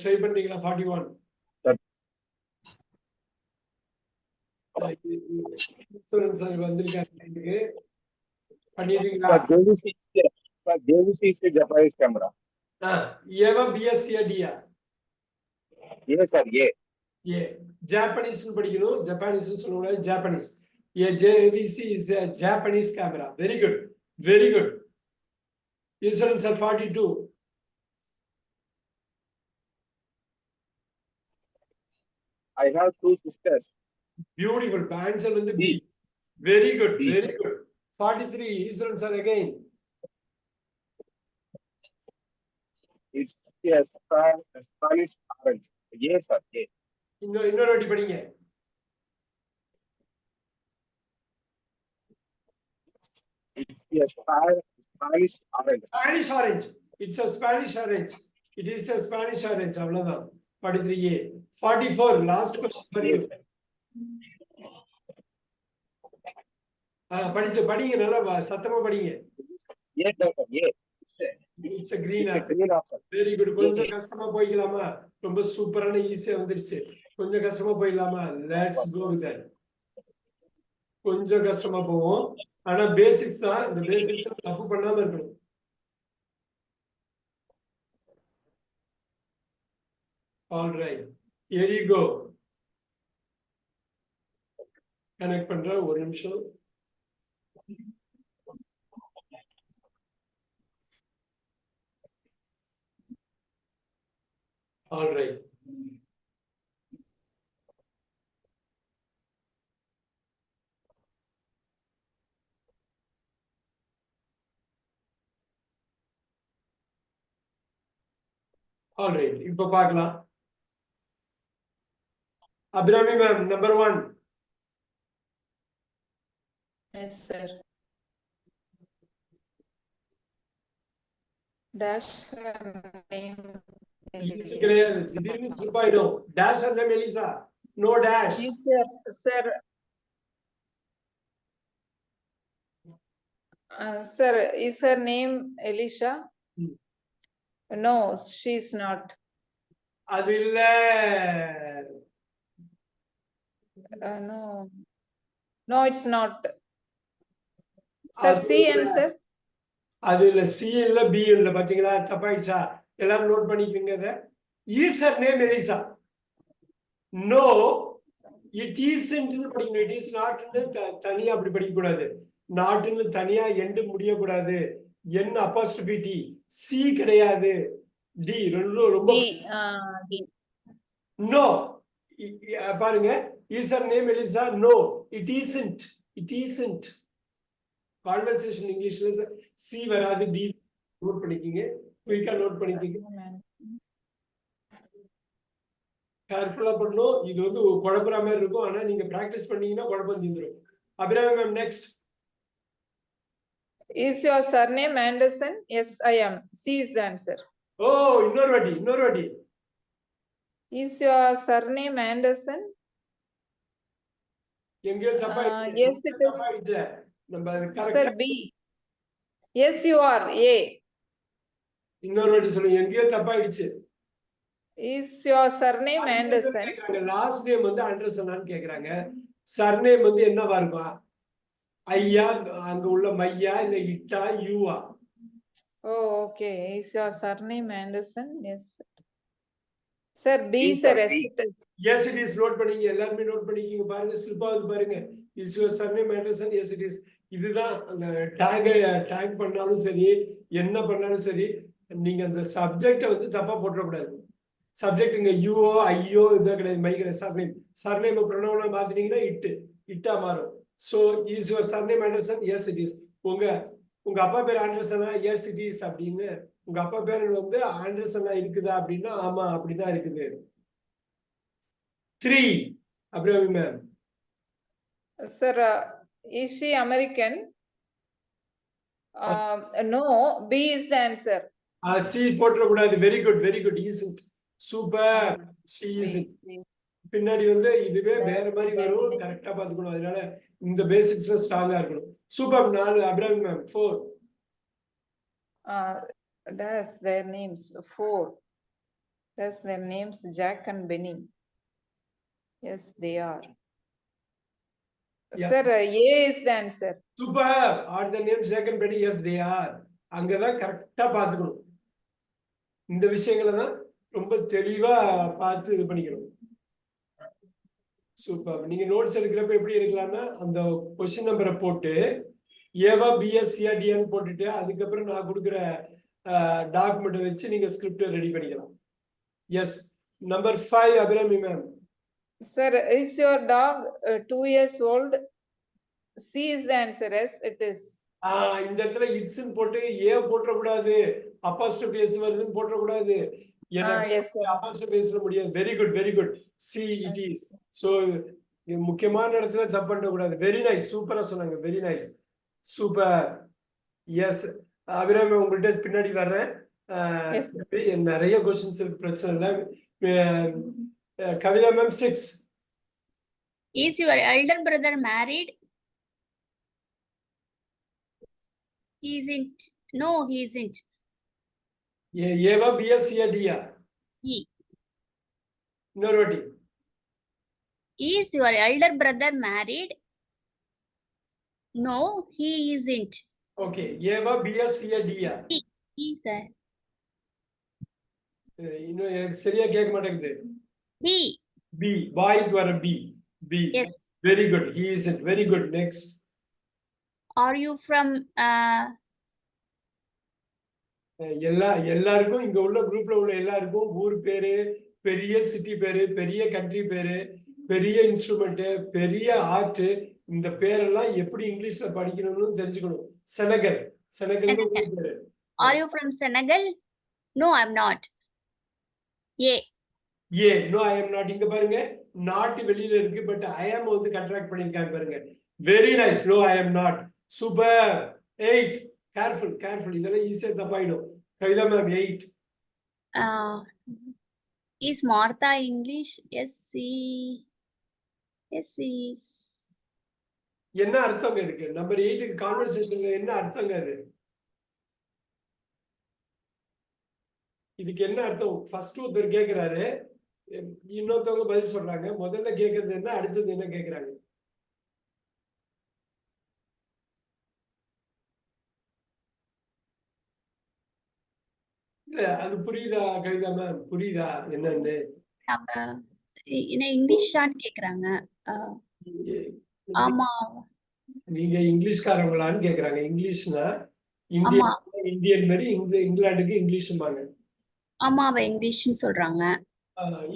Try பண்றீங்களா 41 insurance வந்திருக்காரு பண்ணிடுறீங்களா JVC is a Japanese camera. Eva BSc Diya Yes sir, A Japanese படிக்கணும் Japanese சொல்லுவாங்க Japanese JVC is a Japanese camera. Very good, very good. Insurance are 42. I have two sisters. Beautiful. Answer with the B. Very good, B. Very good. 43. Insurance are again. It's a Spanish orange. Yes sir, இன்னொரு வாட்டி படிங்க. It's a Spanish orange. Spanish orange. It's a Spanish orange. It is a Spanish orange. அவ்வளவுதான். 43A. 44. Last question for you. படிங்க நல்லா சத்தமா படிங்க. Yes doctor, It's a green option. Very good. கொஞ்சம் கஷ்டமா போய்க்கலாமா? ரொம்ப சூப்பரான ஈஸியா வந்துருச்சு. கொஞ்சம் கஷ்டமா போய்க்கலாமா? Let's go with that. கொஞ்சம் கஷ்டமா போவோம். ஆனா பேசிக்ஸ் தான். இந்த பேசிக்ஸ் தப்பு பண்ணாம இருக்கணும். All right. Here you go. Connect பண்ற ஒரு நிமிஷம். All right. All right. இப்ப பார்க்கலாம். Abhirami ma'am, number 1. Yes, sir. Dash name. கிடையாது. திடீர்னு ஸ்லிப் ஆயிடும். Dash and name Elisa. No dash. Yes, sir. Sir. Sir, is her name Elisha? No, she's not. அது இல்ல. No. No, it's not. Sir, C answer. அது இல்ல. C இல்ல B இல்ல. பாத்தீங்களா தப்பாயிடுச்சா? எல்லாரும் நோட் பண்ணிக்கங்க அத. Is her name Elisa? No, it isn't படிக்கணும். It is not தனியா அப்படி படிக்க கூடாது. Not தனியா எண்ட் முடிய கூடாது. N apostrophe T. C கிடையாது. D ரொம்ப D. No. பாருங்க. Is her name Elisa? No, it isn't. It isn't. Conversation Englishல C வராது. D நோட் பண்ணிக்கங்க. குயிக்கா நோட் பண்ணிக்கங்க. கேர்ஃபுல்லா பண்ணணும். இது வந்து குழப்பற மாதிரி இருக்கும். ஆனா நீங்க பிராக்டிஸ் பண்ணீங்கன்னா குழப்பம் தீந்துரும். Abirami ma'am next. Is your surname Anderson? Yes, I am. C is the answer. Oh, இன்னொரு வாட்டி. Is your surname Anderson? எங்கேயோ தப்பா Yes, it is. நம்ம Sir, B. Yes, you are. A. இன்னொரு வாட்டி சொல்லுங்க. எங்கேயோ தப்பாயிடுச்சு. Is your surname Anderson? Last name வந்து ஆண்டர்சனான்னு கேக்குறாங்க. சர்நேம் வந்து என்னவா இருக்கும்? ஐயா, அங்க உள்ள மையா, இல்ல இட்டா, யூவா? Oh, okay. Is your surname Anderson? Yes. Sir, B, sir. Yes, it is. Note பண்ணீங்க. எல்லாரும் நோட் பண்ணிக்கீங்க. பாருங்க ஸ்லிப் ஆகுது பாருங்க. Is your surname Anderson? Yes, it is. இதுதான் அந்த டாக் பண்ணாலும் சரி, என்ன பண்ணாலும் சரி, நீங்க அந்த சப்ஜெக்ட வந்து தப்பா போட்டுற கூடாது. சப்ஜெக்ட் இங்க யூஓ ஐயோ இதான் கிடையாது. மை கிடையாது. சர்நேம் ப்ரொனவுனா மாத்தினீங்கன்னா இட்டா மாறும். So is your surname Anderson? Yes, it is. உங்க அப்பா பேர் ஆண்டர்சனா? Yes, it is அப்படின்னு. உங்க அப்பா பேர் வந்து ஆண்டர்சனா இருக்குதா அப்படின்னா ஆமா அப்படிதான் இருக்குது. 3. Abirami ma'am. Sir, is she American? No, B is the answer. C போட்டுற கூடாது. Very good. Isn't. Super. She isn't. பின்னாடி வந்து இதுவே வேற மாதிரி வரும். கரெக்டா பாத்துக்கணும். அதனால இந்த பேசிக்ஸ்ல ஸ்ட்ராங்கா இருக்கணும். Super. 4. Abirami ma'am 4. That's their names. 4. Yes, their names Jack and Benny. Yes, they are. Yeah. Sir, A is the answer. Super. Are the names Jack and Benny? Yes, they are. அங்கதான் கரெக்டா பாத்துக்கணும். இந்த விஷயங்களை தான் ரொம்ப தெளிவா பார்த்து இது பண்ணிக்கணும். சூப்பர். நீங்க நோட்ஸ் எடுக்கிறப்ப எப்படி எடுக்கலாம்னா அந்த கொஸ்டின் நம்பரை போட்டு ஏவா பிஎஸ் சிஆர்டின்னு போட்டுட்டு அதுக்கப்புறம் நான் கொடுக்குற டாக்குமெண்ட்டை வச்சு நீங்க ஸ்கிரிப்ட் ரெடி பண்ணிக்கலாம். Yes. Number 5 Abirami ma'am. Sir, is your dog 2 years old? C is the answer. Yes, it is. இந்த இடத்துல இட்ஸ்ன்னு போட்டு ஏ போட்டக்கூடாது, அப்போஸ்ட்ரோபி எஸ் வருதுன்னு போட்டக்கூடாது. Yes, sir. அப்போஸ்ட்ரோபி எஸ் முடியாது. Very good, very good. See it is. So முக்கியமான இடத்துல தப்பு பண்ணக்கூடாது. Very nice. சூப்பரா சொன்னாங்க. Very nice. Super. Yes. Abirami உங்கள்ட்ட பின்னாடி வர்றேன். Yes. நிறைய கொஸ்டின்ஸ் இருக்கு, பிரச்சனை இல்லை. Kavitha ma'am 6. Is your elder brother married? He isn't. No, he isn't. ஏவா பிஎஸ் சிஆர்டியா? He. இன்னொரு வாட்டி. Is your elder brother married? No, he isn't. Okay. ஏவா பிஎஸ் சிஆர்டியா? He, sir. இன்னும் எனக்கு சரியா கேட்க மாட்டேங்குது. B. பி. பாய்க்கு வர B. B. Yes. Very good. He is it. Very good. Next. Are you from எல்லாருக்கும் இங்க உள்ள குரூப்ல உள்ள எல்லாருக்கும் ஊர் பேரு, பெரிய சிட்டி பேரு, பெரிய கண்ட்ரி பேரு, பெரிய இன்ஸ்ட்ருமெண்ட், பெரிய ஆர்ட், இந்த பேரெல்லாம் எப்படி இங்கிலீஷ்ல படிக்கணும்னு தெரிஞ்சுக்கணும். செனகல். செனகல் பேரு. Are you from Senegal? No, I'm not. A. A. No I am not. இங்க பாருங்க, நாட் வெளியில இருக்கு, பட் ஐ எம் வந்து கண்ட்ராக்ட் பண்ணிருக்காங்க பாருங்க. Very nice. No I am not. Super. 8. Careful, careful. இதெல்லாம் ஈஸியா தப்பாயிடும். Kavitha ma'am 8. Is Martha English? Yes, she. Yes, she is. என்ன அர்த்தங்க இருக்கு? நம்பர் 8க்கு கான்வர்சேஷன்ல என்ன அர்த்தங்க அது? இதுக்கு என்ன அர்த்தம்? ஃபர்ஸ்ட் ஒருத்தர் கேக்குறாரு, இன்னொருத்தவங்க பதில் சொல்றாங்க. முதல்ல கேக்குறது என்ன, அடுத்தது என்ன கேக்குறாங்க? இல்ல அது புரியுதா கவிதா மேம்? புரியுதா என்னன்னு? என்ன இங்கிலீஷான்னு கேக்குறாங்க. ஆமா. நீங்க இங்கிலீஷ்காரங்களான்னு கேக்குறாங்க. இங்கிலீஷ்னா ஆமா. இந்தியன் மாதிரி இங்கிலாந்துக்கு இங்கிலீஷ்பாங்க. ஆமா, அவ இங்கிலீஷ்னு சொல்றாங்க.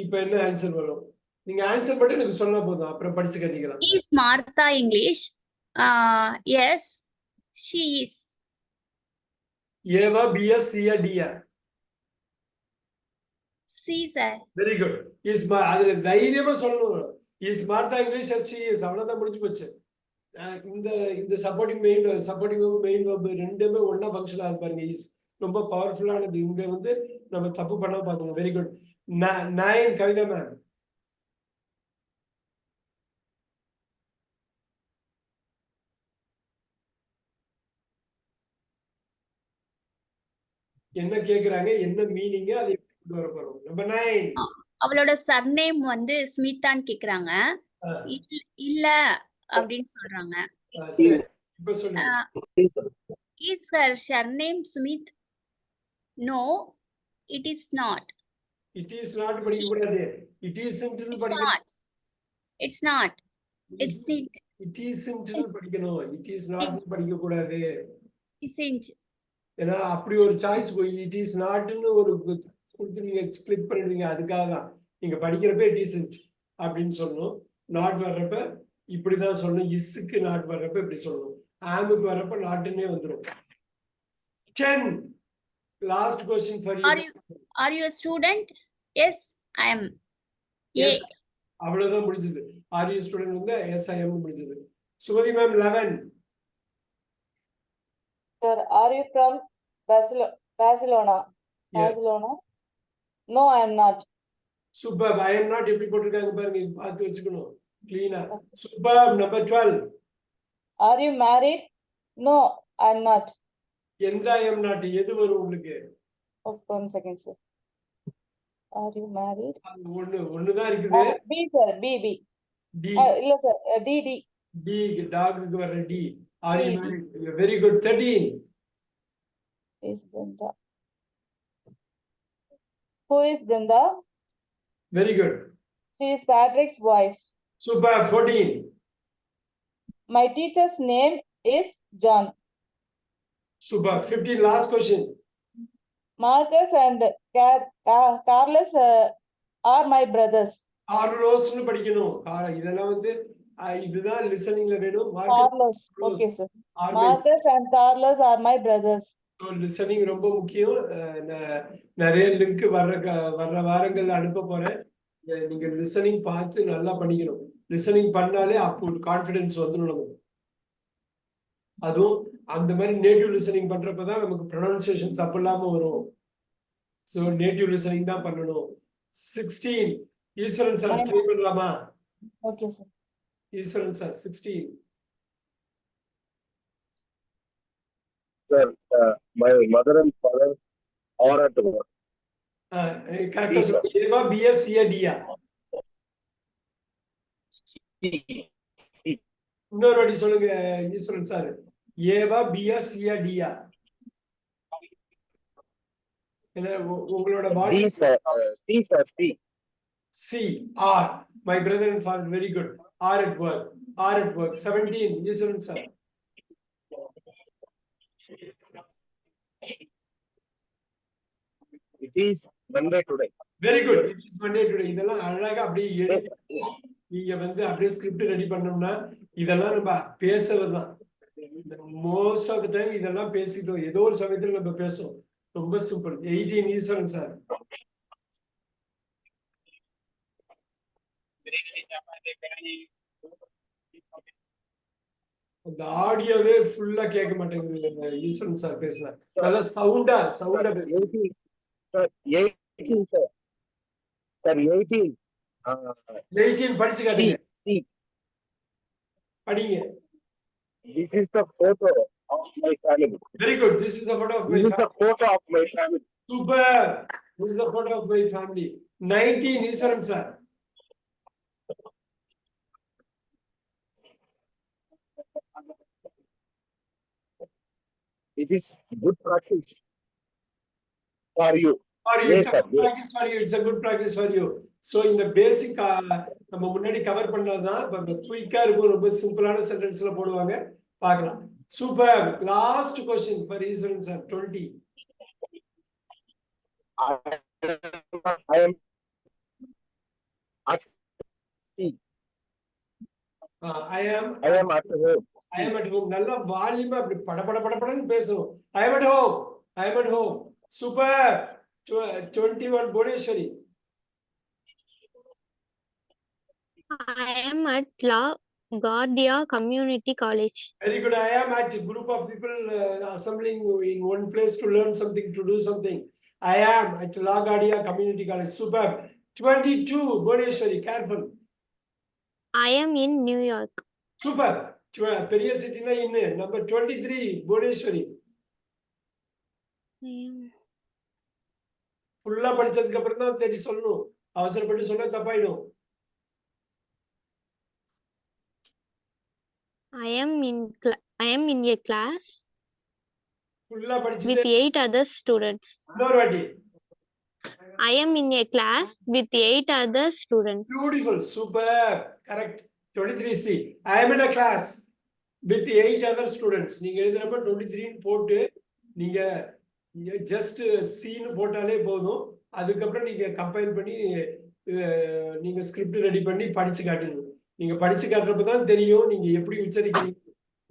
இப்ப என்ன ஆன்சர் வரும்? நீங்க ஆன்சர் மட்டும் எனக்கு சொன்னா போதும், அப்புறம் படிச்சு கட்டிக்கலாம். Is Martha English? Yes, she is. ஏவா பிஎஸ் சியா டியா? C, sir. Very good. Is அதுல தைரியமா சொல்லணும். Is Martha English yes C is. அவ்வளவுதான் முடிஞ்சு போச்சு. இந்த சப்போர்ட்டிங் மெயின் வெர்ப் ரெண்டுமே ஒண்ணா ஃபங்க்ஷன் ஆகுது பாருங்க. இஸ் ரொம்ப பவர்ஃபுல்லானது. இங்க வந்து நம்ம தப்பு பண்ணா பாத்துங்க. Very good. 9 கவிதா மேம். என்ன கேக்குறாங்க, என்ன மீனிங், அதை எப்படி கொண்டு வர போறோம்? நம்பர் 9. அவளோட சர்நேம் வந்து ஸ்மித்தான்னு கேக்குறாங்க. இல்ல அப்படின்னு சொல்றாங்க. சரி, இப்ப சொல்லுங்க. Is her surname Smith? No, it is not. It is not படிக்க கூடாது. இட் இஸ்ன்ட் It's படிக்கணும். not. It's not. It's it. It isn't படிக்கணும். இட் இஸ் நாட் படிக்க கூடாது. Isn't. ஏன்னா அப்படி ஒரு சாய்ஸ் இட் இஸ் நாட்னு ஒரு கொடுத்து நீங்க கிளிக் பண்ணிடுவீங்க. அதுக்காக தான் நீங்க படிக்கிறப்ப இட் இஸ்ன்ட் அப்படின்னு சொல்லணும். நாட் வர்றப்ப இப்படிதான் சொல்லணும். இஸ்க்கு நாட் வர்றப்ப இப்படி சொல்லணும். ஆமுக்கு வர்றப்ப நாட்டுன்னே வந்துடும். 10. Last question for you. Are you a student? Yes, I am. Yes. அவ்வளவுதான் முடிஞ்சது. Are you student வந்து yes I am முடிஞ்சது. Sumathi ma'am 11. Sir, are you from Barcelona? Yes. Barcelona? No, I am not. Superb. I am not எப்படி போட்டிருக்காங்க பாருங்க. இது பார்த்து வச்சுக்கணும் clean-ஆ. Superb. Number 12. Are you married? No, I am not. எந்த I am not எது வரும் உங்களுக்கு? Oh, 1 second, sir. Are you married? ஒண்ணுதான் இருக்குது. B, sir. B. D. இல்ல sir. D. D, டாகுக்கு வர்ற D. Are you D. married? Very good. 13. Is Brenda. Who is Brenda? Very good. She is Patrick's wife. Super. 14. My teacher's name is John. Super. 15. Last question. Marcus and Carlos are my brothers. கார்லோஸ்னு படிக்கணும். இதெல்லாம் வந்து இதுதான் லிசனிங்ல வேணும். Marcus Carlos. Okay, sir. Are Marcus and Carlos are my brothers. Listening ரொம்ப முக்கியம். நிறைய link வர்ற வாரங்கள்ல அனுப்ப போறேன். நீங்க லிசனிங் பார்த்து நல்லா பண்ணிக்கணும். லிசனிங் பண்ணாலே அப்போ ஒரு கான்ஃபிடன்ஸ் வந்துடும் நமக்கு. அதுவும் அந்த மாதிரி நேட்டிவ் லிசனிங் பண்றப்பதான் நமக்கு ப்ரொனன்சியேஷன் தப்பு இல்லாம வரும். ஸோ நேட்டிவ் லிசனிங் தான் பண்ணணும். 16. ஈஸ்வரன் சார் ட்ரை பண்ணலாமா? Okay, sir. Eswaran sir 16. Sir, my mother and father are at work. கரெக்டா சொல்லுங்க. ஏவா பிஎஸ் சியா டியா? இன்னொரு வாட்டி சொல்லுங்க ஈஸ்வரன் சார். ஏவா பிஎஸ் சியா டியா? உங்களோட பாடி D, sir. C, sir. C. C. R. My brother and father. Very good. R at work. R at work. 17. Eswaran sir. It is Monday today. Very good. It is Monday today. இதெல்லாம் அழகா அப்படியே Yes, எழுதி sir. நீங்க வந்து அப்படியே script ready பண்ணோம்னா இதெல்லாம் நம்ம பேசுறதுதான். மோஸ்ட் ஆஃப் த டைம் இதெல்லாம் பேசிட்டோம். ஏதோ ஒரு சமயத்துல நம்ம பேசுவோம். ரொம்ப சிம்பிள். 18. ஈஸ்வரன் சார். அந்த ஆடியோவே ஃபுல்லா கேட்க மாட்டேங்குது. ஈஸ்வரன் சார் பேசுறாரு. நல்லா சவுண்டா பேசுறாரு. 18, sir. 18, sir. Sir, 18. 18 படிச்சு காட்டுங்க. C. படிங்க. This is the photo of my family. Very good. This is the photo of my This is the family. photo of my family. Super. This is the photo of my family. 19. Eswaran sir. It is good practice for you. For you, Yes, it's a sir. good practice for you. It's a good practice for you. So இந்த பேசிக் நம்ம முன்னாடி cover பண்ணதுதான். குயிக்கா இருக்கும். ரொம்ப சிம்பிளான சென்டென்ஸ்ல போடுவாங்க. பார்க்கலாம். Super. Last question for Eswaran sir. 20. I am at sea. I am I am at home. at home. நல்லா வால்யூமா அப்படி படபடன்னு பேசணும். I am at home. I am at home. Super. 21. Bhuvaneswari. I am at La Guardia Community College. Very good. I am at a group of people assembling in one place to learn something, to do something. I am at LaGuardia Community College. Super. 22. Bhuvaneshwari, careful. I am in New York. Super. பெரிய சிட்டினா இன்னும். Number 23. Bhuvaneshwari. I am, ஃபுல்லா படிச்சதுக்கு அப்புறம் தான் சரி சொல்லணும். அவசரப்பட்டு சொன்னா தப்பாயிடும். I am in a class ஃபுல்லா with படிச்சுட்டு 8 other students. இன்னொரு வாட்டி. I am in a class with 8 other students. Beautiful. Super. Correct. 23C. I am in a class with 8 other students. நீங்க எழுதுறப்ப 23 போட்டு நீங்க ஜஸ்ட் சீன் போட்டாலே போதும். அதுக்கப்புறம் நீங்க கம்பைல் பண்ணி நீங்க ஸ்கிரிப்ட் ரெடி பண்ணி படிச்சு காட்டணும். நீங்க படிச்சு காட்டுறப்ப தான் தெரியும் நீங்க எப்படி உச்சரிக்கிறீங்க.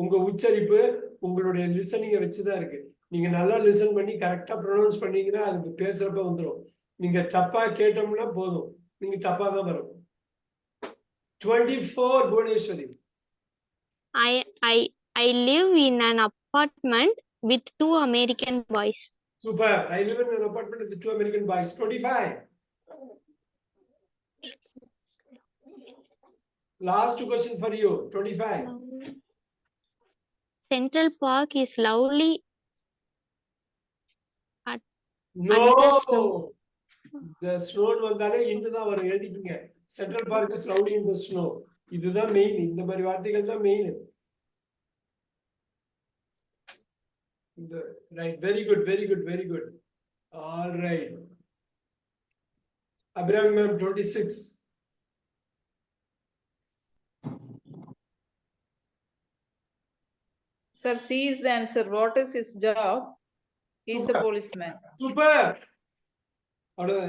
உங்க உச்சரிப்பு உங்களுடைய லிசனிங்கை வச்சுதான் இருக்கு. நீங்க நல்லா லிசன் பண்ணி கரெக்டா ப்ரொனவுன்ஸ் பண்ணீங்கன்னா அது பேசுறப்ப வந்துடும். நீங்க தப்பா கேட்டோம்னா போதும். நீங்க தப்பா தான் வரும். 24. Bhuvaneshwari. I live in an apartment with 2 American boys. Super. I live in an apartment with 2 American boys. 25. Last question for you. 25. Central Park is lovely. No. At the snow. இந்த ஸ்னோன்னு வந்தாலே இன்று தான் வரும், எழுதிக்கங்க. Central Park is rowdy in the snow. இதுதான் main, இந்த மாதிரி வார்த்தைகள் தான் main. Right, very good, very good, very good. All right. Abraham ma'am, 26. Sir, C is the answer. What is his job? He is a Super. policeman. Super. அவ்வளவுதான்.